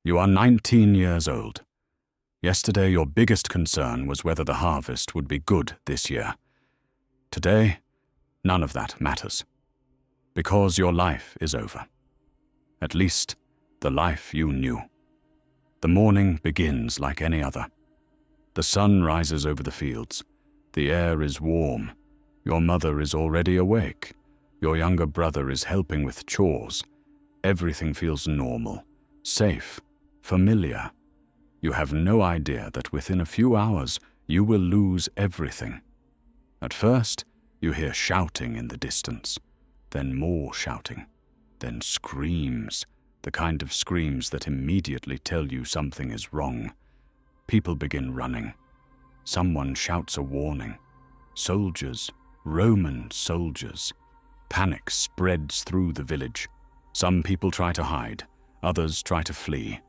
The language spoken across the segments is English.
You are 19 years old. Yesterday, your biggest concern was whether the harvest would be good this year. Today, none of that matters. Because your life is over. At least, the life you knew. The morning begins like any other. The sun rises over the fields. The air is warm. Your mother is already awake. Your younger brother is helping with chores. Everything feels normal, safe, familiar. You have no idea that within a few hours you will lose everything. At first, you hear shouting in the distance, then more shouting, then screams, the kind of screams that immediately tell you something is wrong. People begin running. Someone shouts a warning. Soldiers, Roman soldiers. Panic spreads through the village. Some people try to hide, others try to flee.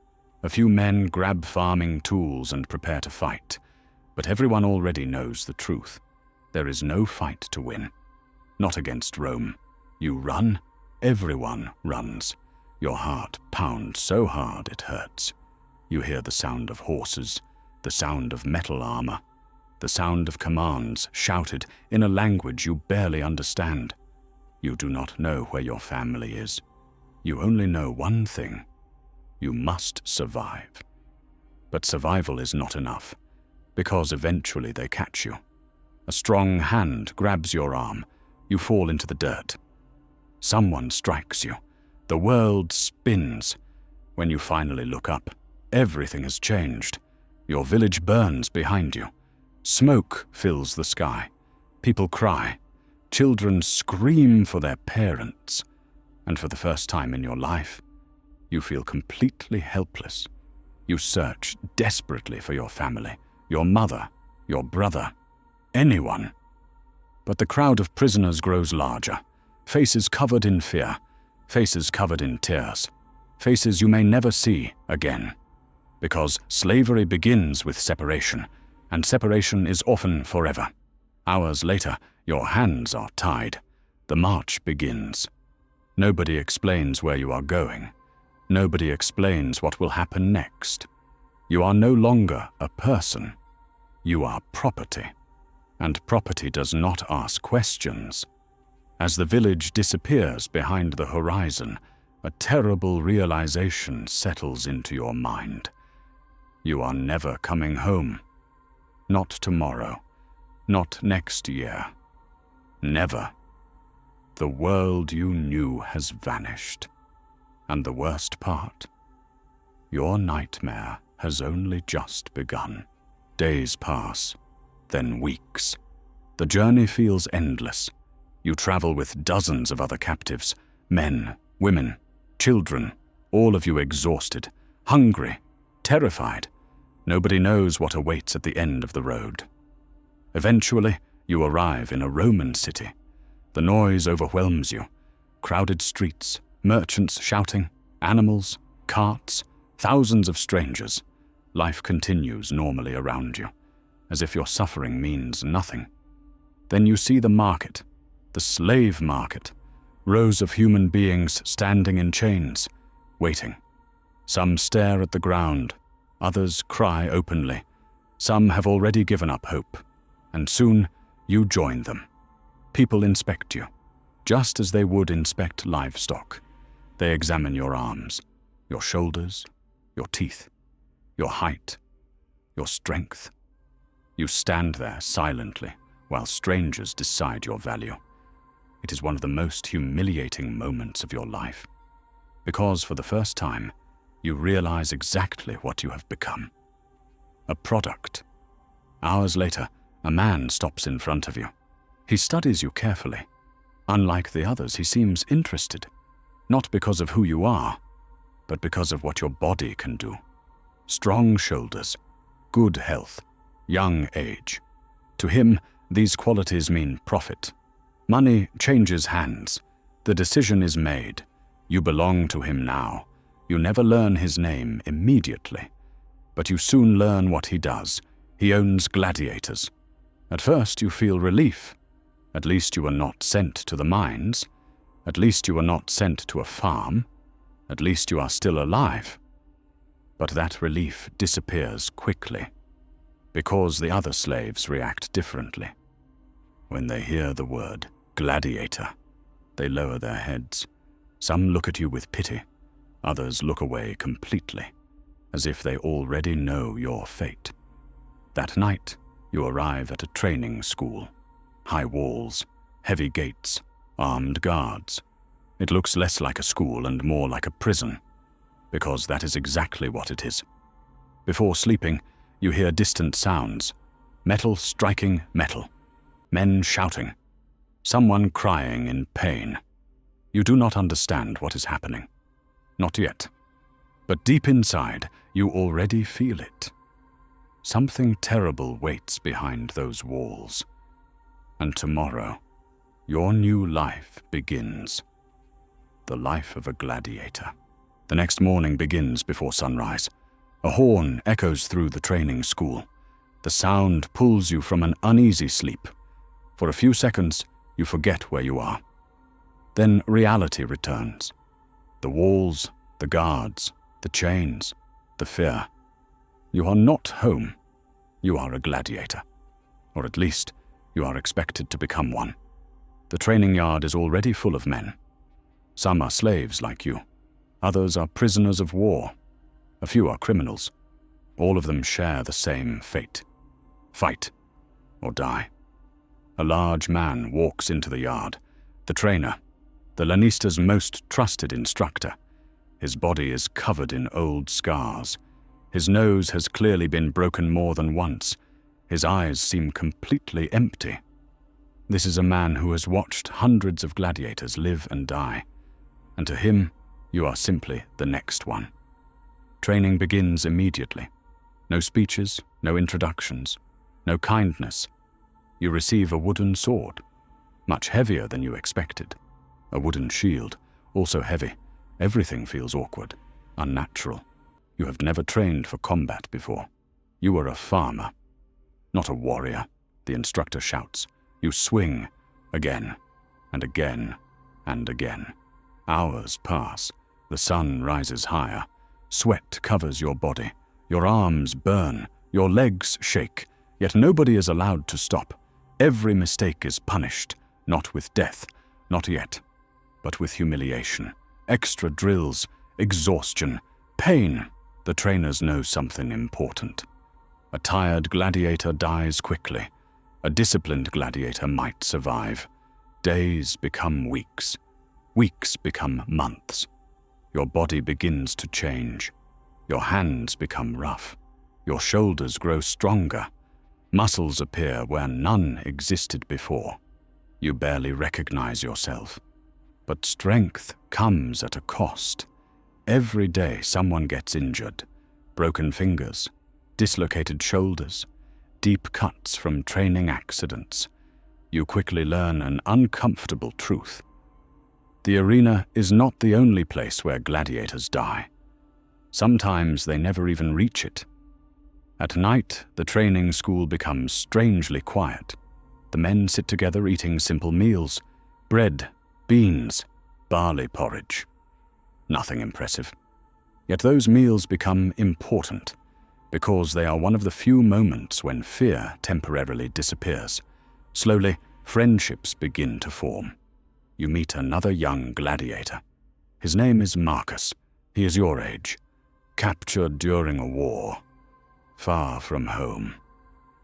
A few men grab farming tools and prepare to fight. But everyone already knows the truth. There is no fight to win. Not against Rome. You run, everyone runs. Your heart pounds so hard it hurts. You hear the sound of horses, the sound of metal armor, the sound of commands shouted in a language you barely understand. You do not know where your family is. You only know one thing. You must survive. But survival is not enough, because eventually they catch you. A strong hand grabs your arm. You fall into the dirt. Someone strikes you. The world spins. When you finally look up, everything has changed. Your village burns behind you. Smoke fills the sky. People cry. Children scream for their parents. And for the first time in your life, you feel completely helpless. You search desperately for your family, your mother, your brother, anyone. But the crowd of prisoners grows larger, faces covered in fear, faces covered in tears, faces you may never see again. Because slavery begins with separation, and separation is often forever. Hours later, your hands are tied. The march begins. Nobody explains where you are going. Nobody explains what will happen next. You are no longer a person. You are property. And property does not ask questions. As the village disappears behind the horizon, a terrible realization settles into your mind. You are never coming home. Not tomorrow. Not next year. Never. The world you knew has vanished. And the worst part, your nightmare has only just begun. Days pass, then weeks. The journey feels endless. You travel with dozens of other captives, men, women, children, all of you exhausted, hungry, terrified. Nobody knows what awaits at the end of the road. Eventually, you arrive in a Roman city. The noise overwhelms you. Crowded streets, merchants shouting, animals, carts, thousands of strangers. Life continues normally around you, as if your suffering means nothing. Then you see the market, the slave market, rows of human beings standing in chains, waiting. Some stare at the ground, others cry openly. Some have already given up hope, and soon you join them. People inspect you, just as they would inspect livestock. They examine your arms, your shoulders, your teeth, your height, your strength. You stand there silently while strangers decide your value. It is one of the most humiliating moments of your life, because for the first time, you realize exactly what you have become. A product. Hours later, a man stops in front of you. He studies you carefully. Unlike the others, he seems interested, not because of who you are, but because of what your body can do. Strong shoulders, good health, young age. To him, these qualities mean profit. Money changes hands. The decision is made. You belong to him now. You never learn his name immediately, but you soon learn what he does. He owns gladiators. At first, you feel relief. At least you are not sent to the mines. At least you are not sent to a farm. At least you are still alive. But that relief disappears quickly, because the other slaves react differently. When they hear the word gladiator, they lower their heads. Some look at you with pity, others look away completely, as if they already know your fate. That night, you arrive at a training school. High walls, heavy gates, armed guards. It looks less like a school and more like a prison, because that is exactly what it is. Before sleeping, you hear distant sounds, metal striking metal, men shouting, someone crying in pain. You do not understand what is happening. Not yet. But deep inside, you already feel it. Something terrible waits behind those walls. And tomorrow, your new life begins. The life of a gladiator. The next morning begins before sunrise. A horn echoes through the training school. The sound pulls you from an uneasy sleep. For a few seconds, you forget where you are. Then reality returns. The walls, the guards, the chains, the fear. You are not home. You are a gladiator. Or at least, you are expected to become one. The training yard is already full of men. Some are slaves like you. Others are prisoners of war. A few are criminals. All of them share the same fate. Fight or die. A large man walks into the yard. The trainer, the Lannister's most trusted instructor. His body is covered in old scars. His nose has clearly been broken more than once. His eyes seem completely empty. This is a man who has watched hundreds of gladiators live and die, and to him, you are simply the next one. Training begins immediately. No speeches, no introductions, no kindness. You receive a wooden sword, much heavier than you expected. A wooden shield, also heavy. Everything feels awkward, unnatural. You have never trained for combat before. You are a farmer, not a warrior, the instructor shouts. You swing again and again and again. Hours pass. The sun rises higher. Sweat covers your body. Your arms burn. Your legs shake. Yet nobody is allowed to stop. Every mistake is punished, not with death, not yet, but with humiliation. Extra drills, exhaustion, pain. The trainers know something important. A tired gladiator dies quickly. A disciplined gladiator might survive. Days become weeks. Weeks become months. Your body begins to change. Your hands become rough. Your shoulders grow stronger. Muscles appear where none existed before. You barely recognize yourself. But strength comes at a cost. Every day someone gets injured. Broken fingers, dislocated shoulders, deep cuts from training accidents. You quickly learn an uncomfortable truth. The arena is not the only place where gladiators die. Sometimes they never even reach it. At night, the training school becomes strangely quiet. The men sit together eating simple meals, bread, beans, barley porridge. Nothing impressive. Yet those meals become important, because they are one of the few moments when fear temporarily disappears. Slowly, friendships begin to form. You meet another young gladiator. His name is Marcus. He is your age, captured during a war, far from home,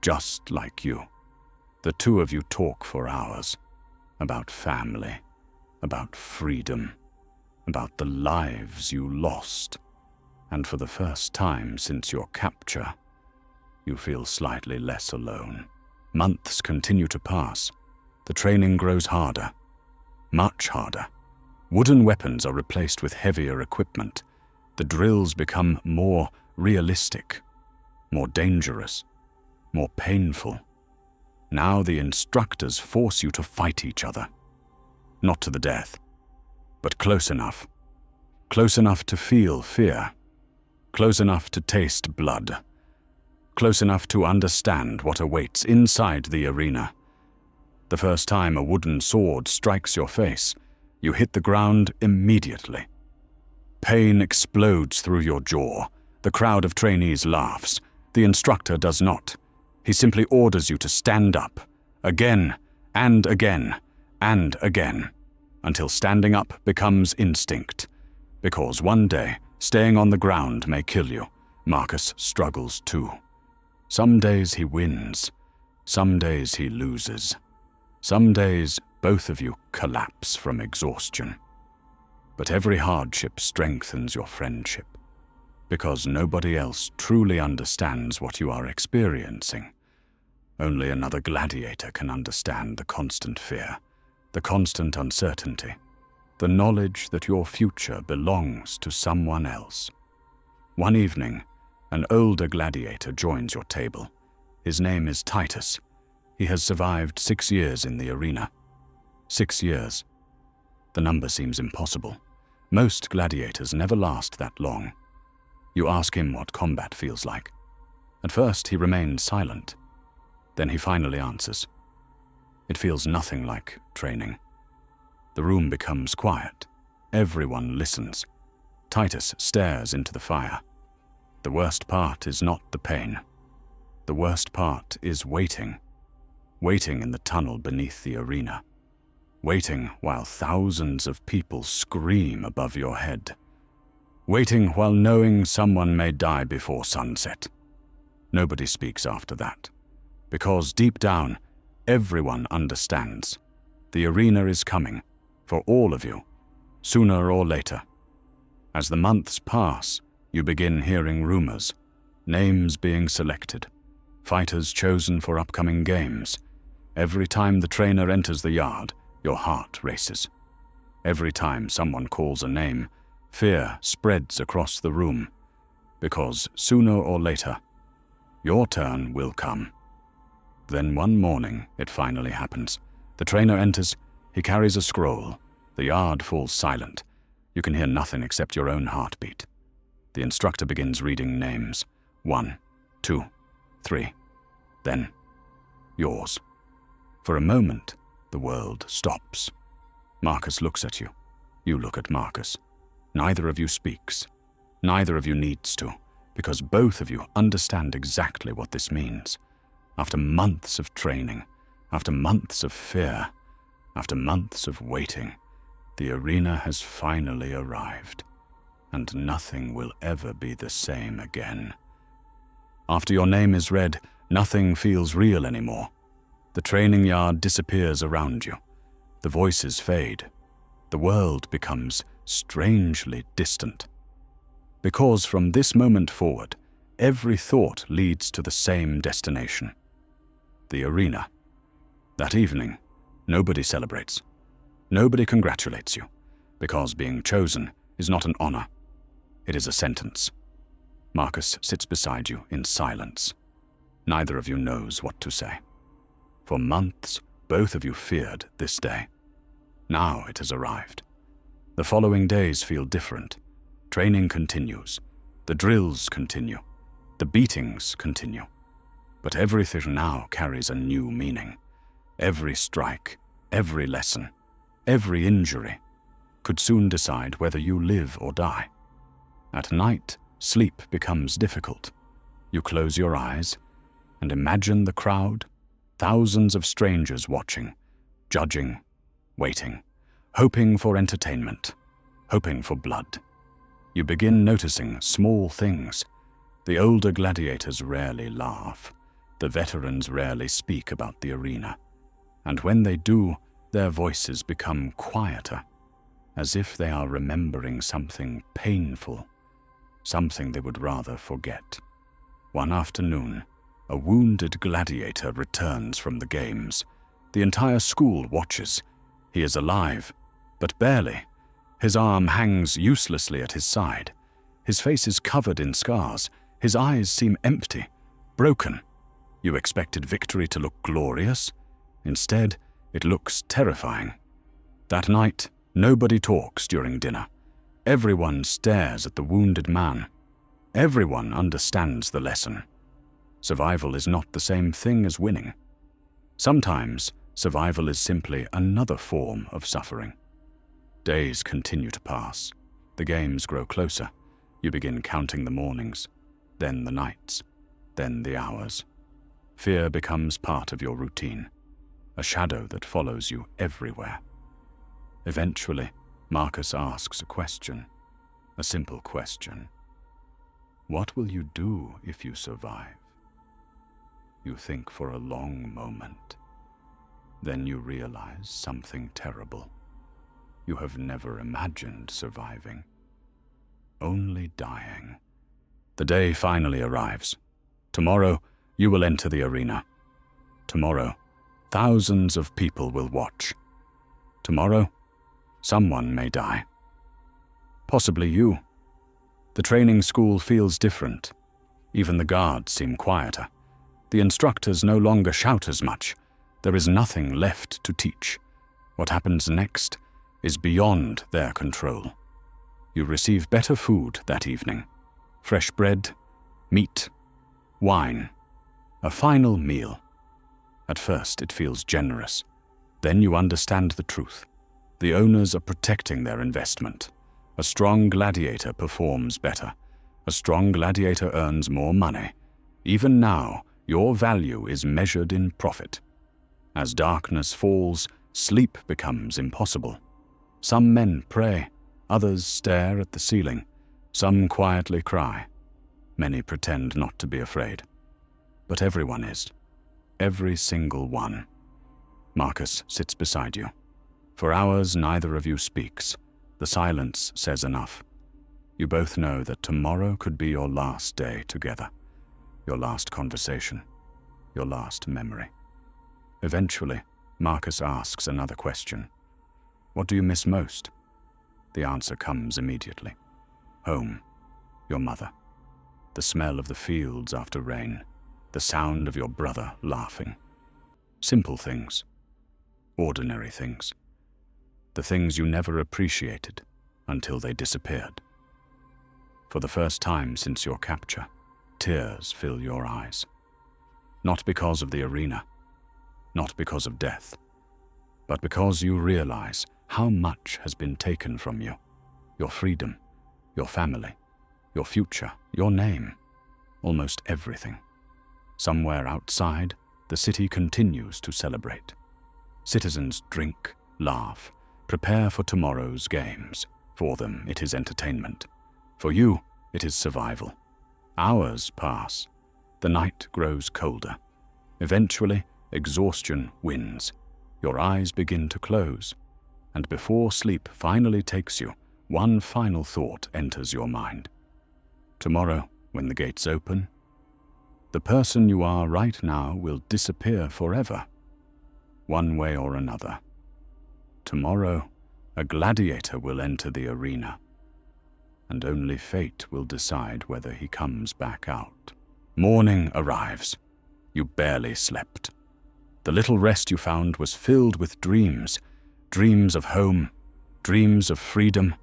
just like you. The two of you talk for hours about family, about freedom, about the lives you lost. And for the first time since your capture, you feel slightly less alone. Months continue to pass. The training grows harder, much harder. Wooden weapons are replaced with heavier equipment. The drills become more realistic, more dangerous, more painful. Now the instructors force you to fight each other. Not to the death, but close enough. Close enough to feel fear. Close enough to taste blood. Close enough to understand what awaits inside the arena. The first time a wooden sword strikes your face, you hit the ground immediately. Pain explodes through your jaw. The crowd of trainees laughs. The instructor does not. He simply orders you to stand up, again and again and again, until standing up becomes instinct. Because one day, staying on the ground may kill you. Marcus struggles too. Some days he wins. Some days he loses. Some days both of you collapse from exhaustion. But every hardship strengthens your friendship, because nobody else truly understands what you are experiencing. Only another gladiator can understand the constant fear, the constant uncertainty, the knowledge that your future belongs to someone else. One evening, an older gladiator joins your table. His name is Titus. He has survived 6 years in the arena. 6 years. The number seems impossible. Most gladiators never last that long. You ask him what combat feels like. At first, he remains silent. Then he finally answers. It feels nothing like training. The room becomes quiet. Everyone listens. Titus stares into the fire. The worst part is not the pain. The worst part is waiting. Waiting in the tunnel beneath the arena. Waiting while thousands of people scream above your head. Waiting while knowing someone may die before sunset. Nobody speaks after that, because deep down, everyone understands. The arena is coming, for all of you, sooner or later. As the months pass, you begin hearing rumors, names being selected, fighters chosen for upcoming games. Every time the trainer enters the yard, your heart races. Every time someone calls a name, fear spreads across the room, because sooner or later, your turn will come. Then one morning, it finally happens. The trainer enters, he carries a scroll. The yard falls silent. You can hear nothing except your own heartbeat. The instructor begins reading names. 1, 2, 3. Then, yours. For a moment, the world stops. Marcus looks at you. You look at Marcus. Neither of you speaks. Neither of you needs to, because both of you understand exactly what this means. After months of training, after months of fear, after months of waiting, the arena has finally arrived, and nothing will ever be the same again. After your name is read, nothing feels real anymore. The training yard disappears around you. The voices fade. The world becomes strangely distant. Because from this moment forward, every thought leads to the same destination. The arena. That evening, nobody celebrates. Nobody congratulates you, because being chosen is not an honor. It is a sentence. Marcus sits beside you in silence. Neither of you knows what to say. For months, both of you feared this day. Now it has arrived. The following days feel different. Training continues. The drills continue. The beatings continue. But everything now carries a new meaning. Every strike, every lesson, every injury could soon decide whether you live or die. At night, sleep becomes difficult. You close your eyes and imagine the crowd, thousands of strangers watching, judging, waiting, hoping for entertainment, hoping for blood. You begin noticing small things. The older gladiators rarely laugh. The veterans rarely speak about the arena. And when they do, their voices become quieter, as if they are remembering something painful, something they would rather forget. One afternoon, a wounded gladiator returns from the games. The entire school watches. He is alive, but barely. His arm hangs uselessly at his side. His face is covered in scars. His eyes seem empty, broken. You expected victory to look glorious. Instead, it looks terrifying. That night, nobody talks during dinner. Everyone stares at the wounded man. Everyone understands the lesson. Survival is not the same thing as winning. Sometimes, survival is simply another form of suffering. Days continue to pass. The games grow closer. You begin counting the mornings, then the nights, then the hours. Fear becomes part of your routine, a shadow that follows you everywhere. Eventually, Marcus asks a question, a simple question. What will you do if you survive? You think for a long moment. Then you realize something terrible. You have never imagined surviving, only dying. The day finally arrives. Tomorrow, you will enter the arena. Tomorrow, thousands of people will watch. Tomorrow, someone may die. Possibly you. The training school feels different. Even the guards seem quieter. The instructors no longer shout as much. There is nothing left to teach. What happens next is beyond their control. You receive better food that evening. Fresh bread, meat, wine. A final meal. At first it feels generous. Then you understand the truth. The owners are protecting their investment. A strong gladiator performs better. A strong gladiator earns more money. Even now, your value is measured in profit. As darkness falls, sleep becomes impossible. Some men pray, others stare at the ceiling. Some quietly cry. Many pretend not to be afraid. But everyone is. Every single one. Marcus sits beside you. For hours, neither of you speaks. The silence says enough. You both know that tomorrow could be your last day together. Your last conversation. Your last memory. Eventually, Marcus asks another question. What do you miss most? The answer comes immediately. Home. Your mother. The smell of the fields after rain. The sound of your brother laughing. Simple things. Ordinary things. The things you never appreciated until they disappeared. For the first time since your capture, tears fill your eyes. Not because of the arena, not because of death, but because you realize how much has been taken from you. Your freedom, your family, your future, your name, almost everything. Somewhere outside, the city continues to celebrate. Citizens drink, laugh, prepare for tomorrow's games. For them, it is entertainment. For you, it is survival. Hours pass. The night grows colder. Eventually, exhaustion wins. Your eyes begin to close. And before sleep finally takes you, one final thought enters your mind. Tomorrow, when the gates open, the person you are right now will disappear forever. One way or another. Tomorrow, a gladiator will enter the arena, and only fate will decide whether he comes back out. Morning arrives. You barely slept. The little rest you found was filled with dreams. Dreams of home, dreams of freedom,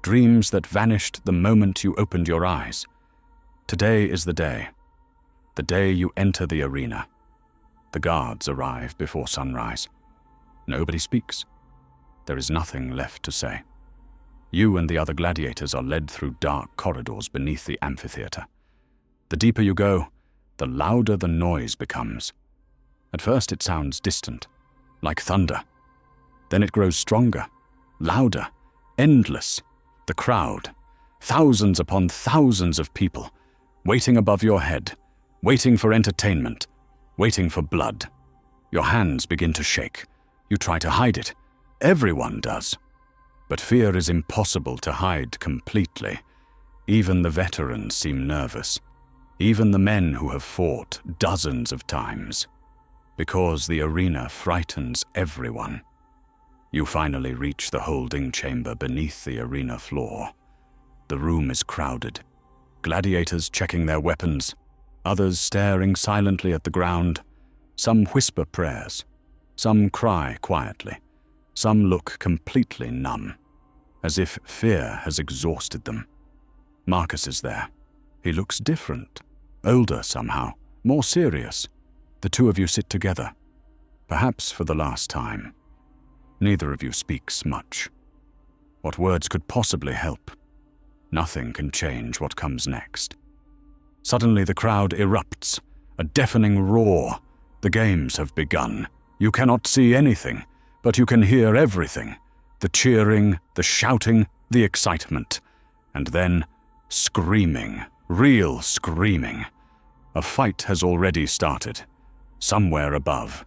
dreams that vanished the moment you opened your eyes. Today is the day you enter the arena. The guards arrive before sunrise. Nobody speaks. There is nothing left to say. You and the other gladiators are led through dark corridors beneath the amphitheater. The deeper you go, the louder the noise becomes. At first it sounds distant, like thunder. Then it grows stronger, louder, endless. The crowd, thousands upon thousands of people, waiting above your head, waiting for entertainment, waiting for blood. Your hands begin to shake. You try to hide it. Everyone does. But fear is impossible to hide completely. Even the veterans seem nervous. Even the men who have fought dozens of times. Because the arena frightens everyone. You finally reach the holding chamber beneath the arena floor. The room is crowded. Gladiators checking their weapons. Others staring silently at the ground. Some whisper prayers. Some cry quietly. Some look completely numb, as if fear has exhausted them. Marcus is there. He looks different, older somehow, more serious. The two of you sit together, perhaps for the last time. Neither of you speaks much. What words could possibly help? nothing can change what comes next. Suddenly the crowd erupts, a deafening roar. The games have begun. You cannot see anything, but you can hear everything. The cheering, the shouting, the excitement. And then screaming, real screaming. A fight has already started. Somewhere above,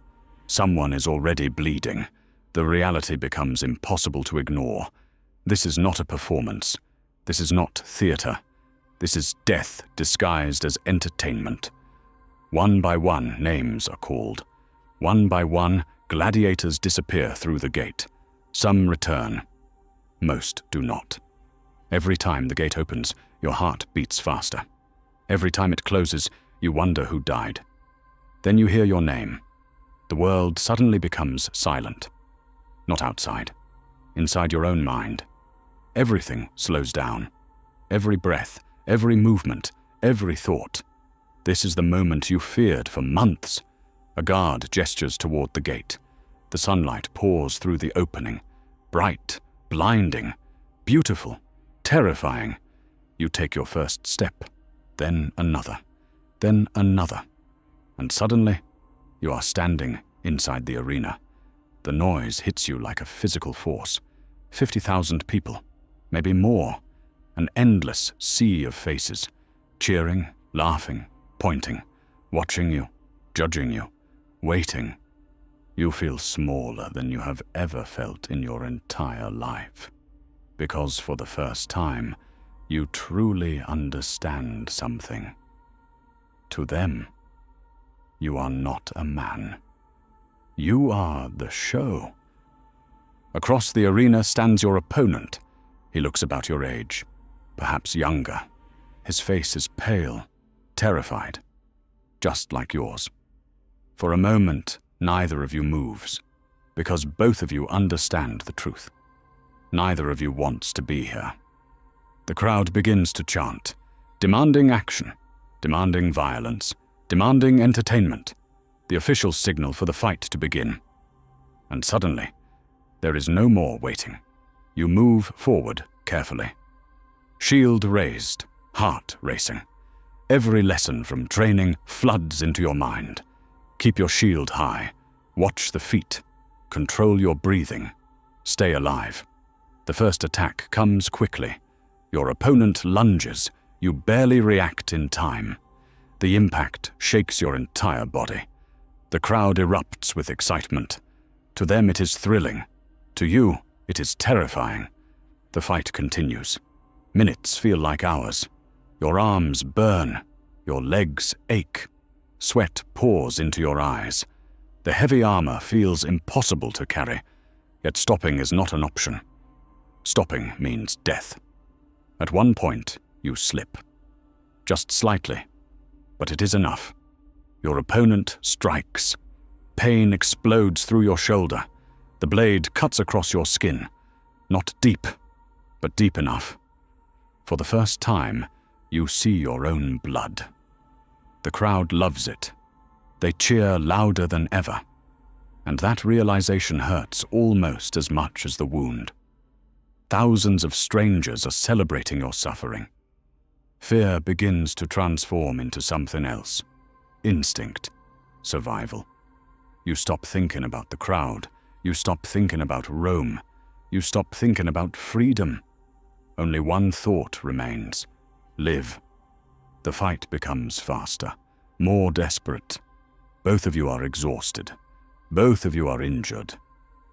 someone is already bleeding. The reality becomes impossible to ignore. This is not a performance. This is not theater. This is death disguised as entertainment. One by one, names are called. One by one, gladiators disappear through the gate. Some return. Most do not. Every time the gate opens, your heart beats faster. Every time it closes, you wonder who died. Then you hear your name. The world suddenly becomes silent. Not outside. Inside your own mind. Everything slows down. Every breath, every movement, every thought. This is the moment you feared for months. A guard gestures toward the gate. The sunlight pours through the opening. Bright, blinding, beautiful, terrifying. You take your first step, then another, and suddenly you are standing inside the arena. The noise hits you like a physical force. 50,000 people, maybe more, an endless sea of faces, cheering, laughing, pointing, watching you, judging you, waiting. You feel smaller than you have ever felt in your entire life, because for the first time, you truly understand something. To them, you are not a man. You are the show. Across the arena stands your opponent. He looks about your age, perhaps younger. His face is pale, terrified, just like yours. For a moment, neither of you moves, because both of you understand the truth. Neither of you wants to be here. The crowd begins to chant, demanding action, demanding violence, demanding entertainment, the official signal for the fight to begin. And suddenly, there is no more waiting. You move forward carefully. Shield raised, heart racing. Every lesson from training floods into your mind. Keep your shield high. Watch the feet. Control your breathing. Stay alive. The first attack comes quickly. Your opponent lunges. You barely react in time. The impact shakes your entire body. The crowd erupts with excitement. To them it is thrilling. To you, it is terrifying. The fight continues. Minutes feel like hours. Your arms burn. Your legs ache. Sweat pours into your eyes. The heavy armor feels impossible to carry, yet stopping is not an option. Stopping means death. At one point, you slip. Just slightly, but it is enough. Your opponent strikes. Pain explodes through your shoulder. The blade cuts across your skin. Not deep, but deep enough. For the first time, you see your own blood. The crowd loves it. They cheer louder than ever. And that realization hurts almost as much as the wound. Thousands of strangers are celebrating your suffering. Fear begins to transform into something else. Instinct. Survival. You stop thinking about the crowd. You stop thinking about Rome. You stop thinking about freedom. Only one thought remains. Live. The fight becomes faster, more desperate. Both of you are exhausted. Both of you are injured.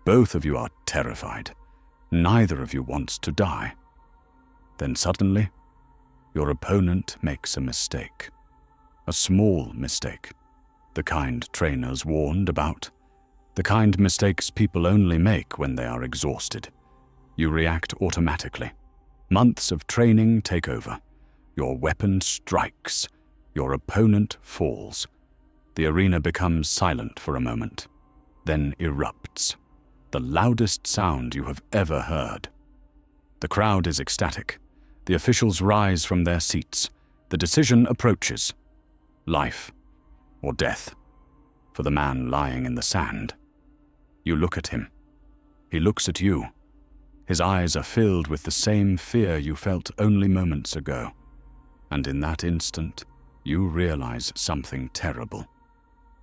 Both of you are terrified. Neither of you wants to die. Then suddenly, your opponent makes a mistake. A small mistake. The kind trainers warned about. The kind mistakes people only make when they are exhausted. You react automatically. Months of training take over. Your weapon strikes. Your opponent falls. The arena becomes silent for a moment, then erupts. The loudest sound you have ever heard. The crowd is ecstatic. The officials rise from their seats. The decision approaches. Life or death for the man lying in the sand. You look at him. He looks at you. His eyes are filled with the same fear you felt only moments ago. And in that instant, you realize something terrible.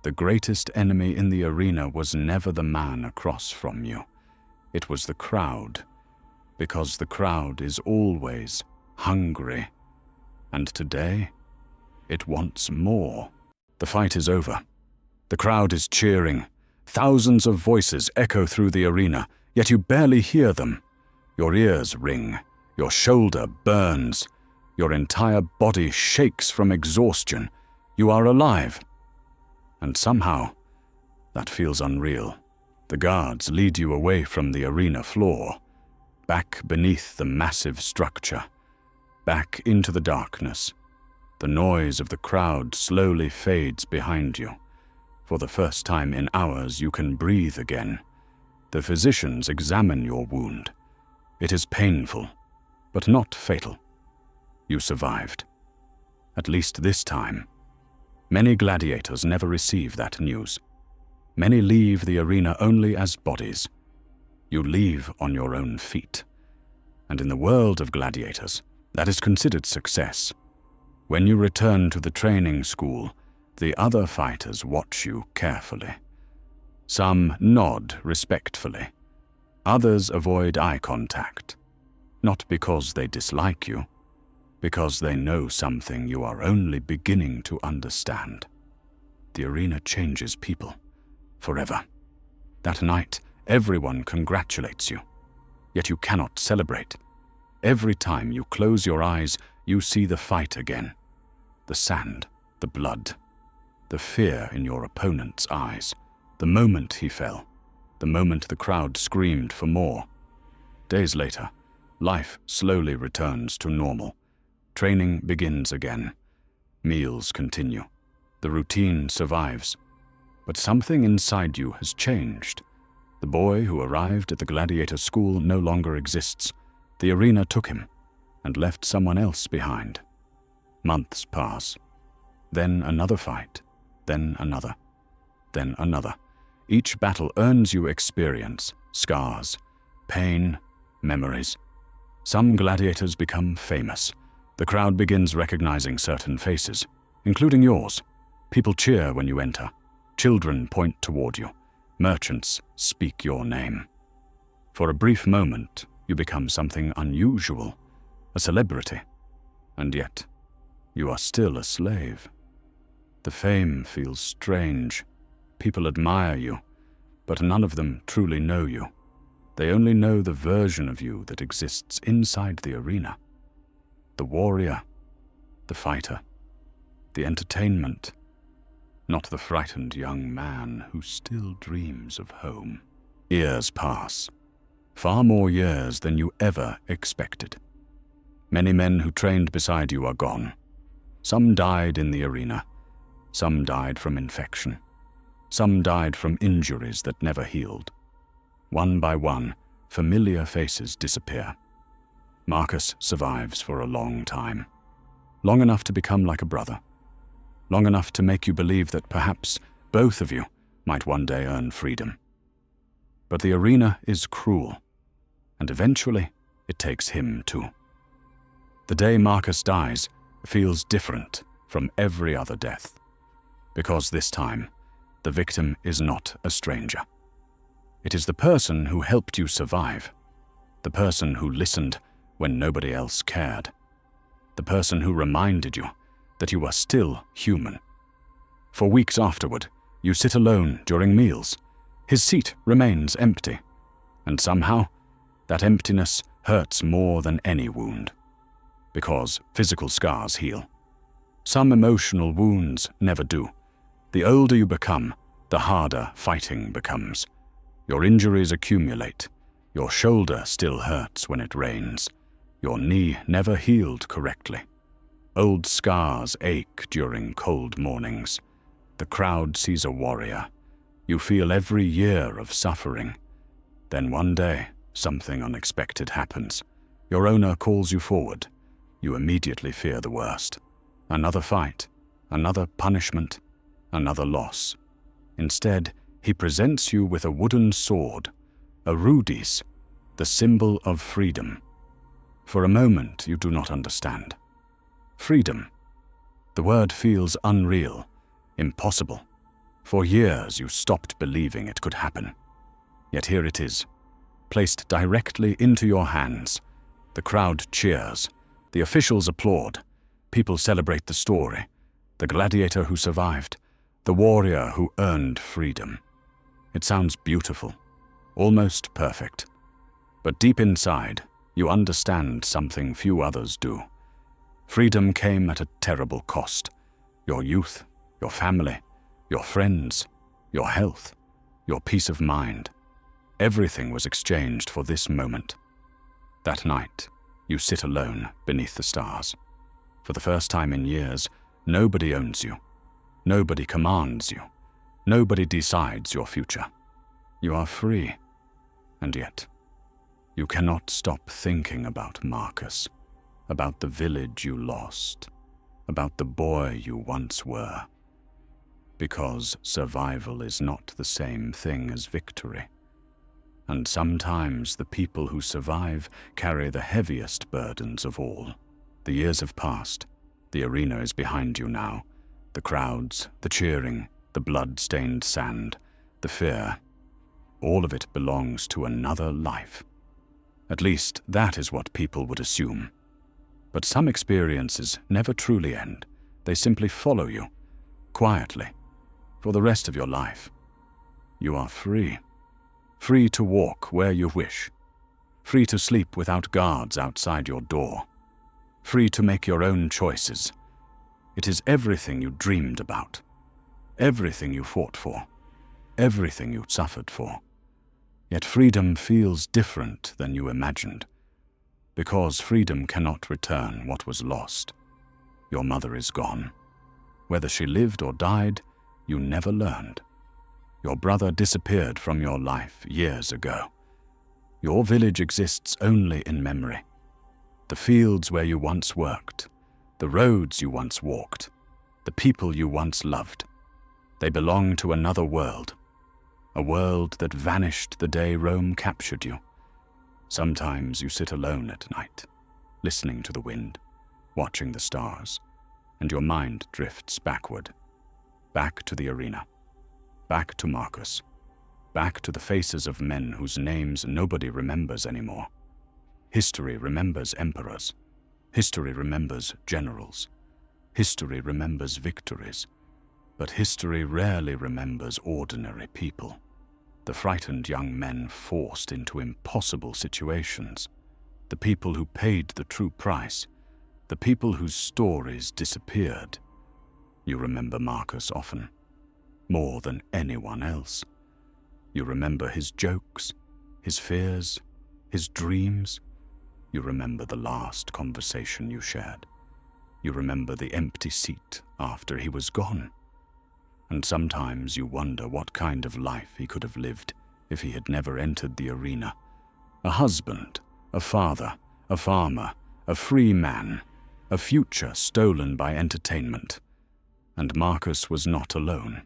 The greatest enemy in the arena was never the man across from you. It was the crowd, because the crowd is always hungry. And today, it wants more. The fight is over. The crowd is cheering. Thousands of voices echo through the arena, yet you barely hear them. Your ears ring. Your shoulder burns. Your entire body shakes from exhaustion. You are alive. And somehow, that feels unreal. The guards lead you away from the arena floor, back beneath the massive structure, back into the darkness. The noise of the crowd slowly fades behind you. For the first time in hours, you can breathe again. The physicians examine your wound. It is painful, but not fatal. You survived. At least this time. Many gladiators never receive that news. Many leave the arena only as bodies. You leave on your own feet. And in the world of gladiators, that is considered success. When you return to the training school, the other fighters watch you carefully. Some nod respectfully. Others avoid eye contact. Not because they dislike you, because they know something you are only beginning to understand. The arena changes people, forever. That night, everyone congratulates you, yet you cannot celebrate. Every time you close your eyes, you see the fight again. The sand, the blood, the fear in your opponent's eyes, the moment he fell, the moment the crowd screamed for more. Days later, life slowly returns to normal. Training begins again. Meals continue. The routine survives. But something inside you has changed. The boy who arrived at the gladiator school no longer exists. The arena took him and left someone else behind. Months pass. Then another fight. Then another. Then another. Each battle earns you experience, scars, pain, memories. Some gladiators become famous. The crowd begins recognizing certain faces, including yours. People cheer when you enter. Children point toward you. Merchants speak your name. For a brief moment, you become something unusual, a celebrity. And yet, you are still a slave. The fame feels strange. People admire you, but none of them truly know you. They only know the version of you that exists inside the arena. The warrior, the fighter, the entertainment, not the frightened young man who still dreams of home. Years pass, far more years than you ever expected. Many men who trained beside you are gone. Some died in the arena, some died from infection, some died from injuries that never healed. One by one, familiar faces disappear. Marcus survives for a long time, long enough to become like a brother, long enough to make you believe that perhaps both of you might one day earn freedom. But the arena is cruel, and eventually it takes him too. The day Marcus dies feels different from every other death, because this time the victim is not a stranger. It is the person who helped you survive, the person who listened when nobody else cared, the person who reminded you that you are still human. For weeks afterward, you sit alone during meals. His seat remains empty, and somehow that emptiness hurts more than any wound, because physical scars heal. Some emotional wounds never do. The older you become, the harder fighting becomes. Your injuries accumulate. Your shoulder still hurts when it rains. Your knee never healed correctly. Old scars ache during cold mornings. The crowd sees a warrior. You feel every year of suffering. Then one day, something unexpected happens. Your owner calls you forward. You immediately fear the worst. Another fight, another punishment, another loss. Instead, he presents you with a wooden sword, a rudis, the symbol of freedom. For a moment you do not understand. Freedom. The word feels unreal, impossible. For years you stopped believing it could happen. Yet here it is, placed directly into your hands. The crowd cheers, the officials applaud, people celebrate the story, the gladiator who survived, the warrior who earned freedom. It sounds beautiful, almost perfect. But deep inside, you understand something few others do. Freedom came at a terrible cost. Your youth, your family, your friends, your health, your peace of mind. Everything was exchanged for this moment. That night, you sit alone beneath the stars. For the first time in years, nobody owns you. Nobody commands you. Nobody decides your future. You are free. And yet, you cannot stop thinking about Marcus, about the village you lost, about the boy you once were. Because survival is not the same thing as victory. And sometimes the people who survive carry the heaviest burdens of all. The years have passed. The arena is behind you now. The crowds, the cheering, the blood-stained sand, the fear. All of it belongs to another life. At least that is what people would assume. But some experiences never truly end. They simply follow you, quietly, for the rest of your life. You are free. Free to walk where you wish. Free to sleep without guards outside your door. Free to make your own choices. It is everything you dreamed about. Everything you fought for. Everything you suffered for. Yet freedom feels different than you imagined. Because freedom cannot return what was lost. Your mother is gone. Whether she lived or died, you never learned. Your brother disappeared from your life years ago. Your village exists only in memory. The fields where you once worked, the roads you once walked, the people you once loved, they belong to another world. A world that vanished the day Rome captured you. Sometimes you sit alone at night, listening to the wind, watching the stars, and your mind drifts backward, back to the arena. Back to Marcus, back to the faces of men whose names nobody remembers anymore. History remembers emperors. History remembers generals. History remembers victories. But history rarely remembers ordinary people. The frightened young men forced into impossible situations. The people who paid the true price. The people whose stories disappeared. You remember Marcus often. More than anyone else. You remember his jokes, his fears, his dreams. You remember the last conversation you shared. You remember the empty seat after he was gone. And sometimes you wonder what kind of life he could have lived if he had never entered the arena. A husband, a father, a farmer, a free man, a future stolen by entertainment. And Marcus was not alone.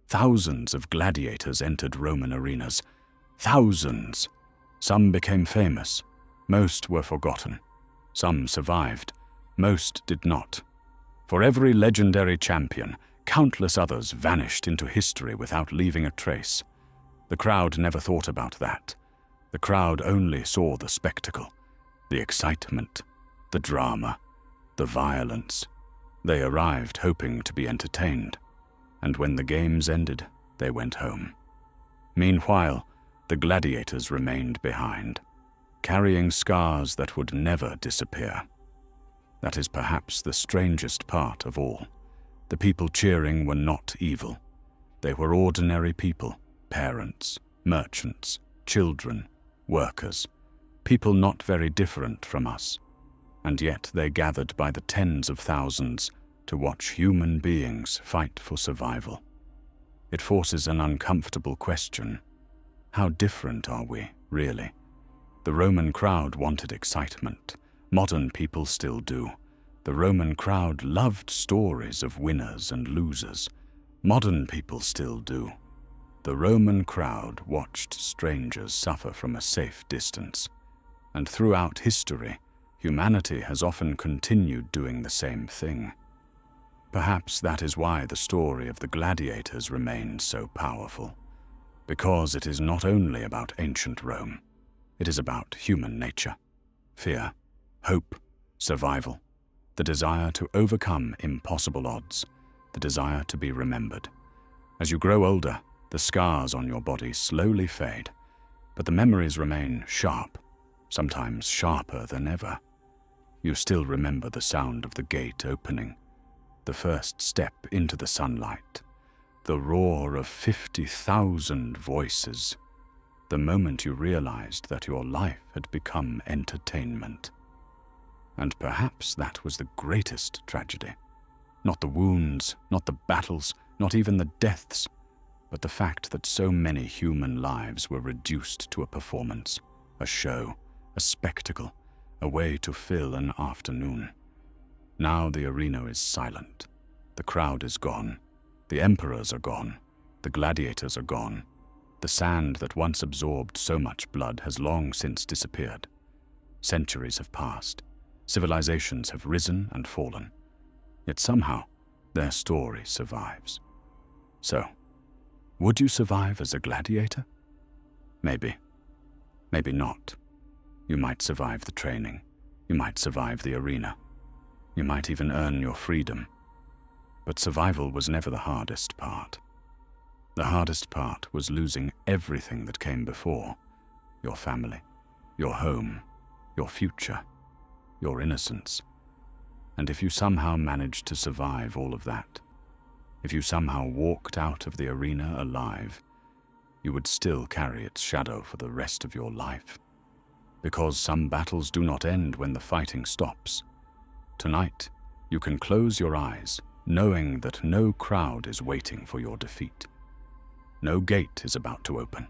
Thousands of gladiators entered Roman arenas. Thousands. Some became famous. Most were forgotten. Some survived. Most did not. For every legendary champion, countless others vanished into history without leaving a trace. The crowd never thought about that. The crowd only saw the spectacle, the excitement, the drama, the violence. They arrived hoping to be entertained. And when the games ended, they went home. Meanwhile, the gladiators remained behind, carrying scars that would never disappear. That is perhaps the strangest part of all. The people cheering were not evil. They were ordinary people, parents, merchants, children, workers, people not very different from us. And yet they gathered by the tens of thousands to watch human beings fight for survival. It forces an uncomfortable question. How different are we, really? The Roman crowd wanted excitement. Modern people still do. The Roman crowd loved stories of winners and losers. Modern people still do. The Roman crowd watched strangers suffer from a safe distance, and throughout history, humanity has often continued doing the same thing. Perhaps that is why the story of the gladiators remains so powerful, because it is not only about ancient Rome, it is about human nature, fear, hope, survival, the desire to overcome impossible odds, the desire to be remembered. As you grow older, the scars on your body slowly fade, but the memories remain sharp, sometimes sharper than ever. You still remember the sound of the gate opening, the first step into the sunlight, the roar of 50,000 voices, the moment you realized that your life had become entertainment. And perhaps that was the greatest tragedy. Not the wounds, not the battles, not even the deaths, but the fact that so many human lives were reduced to a performance, a show, a spectacle, a way to fill an afternoon. Now the arena is silent. The crowd is gone. The emperors are gone. The gladiators are gone. The sand that once absorbed so much blood has long since disappeared. Centuries have passed. Civilizations have risen and fallen. Yet somehow, their story survives. So, would you survive as a gladiator? Maybe. Maybe not. You might survive the training. You might survive the arena. You might even earn your freedom. But survival was never the hardest part. The hardest part was losing everything that came before. Your family, your home, your future, your innocence. And if you somehow managed to survive all of that, if you somehow walked out of the arena alive, you would still carry its shadow for the rest of your life. Because some battles do not end when the fighting stops. Tonight, you can close your eyes, knowing that no crowd is waiting for your defeat. No gate is about to open.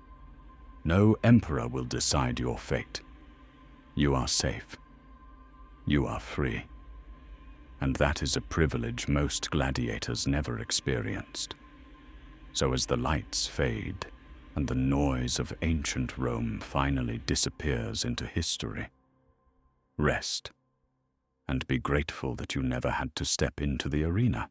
No emperor will decide your fate. You are safe. You are free. And that is a privilege most gladiators never experienced. So as the lights fade and the noise of ancient Rome finally disappears into history, rest and be grateful that you never had to step into the arena.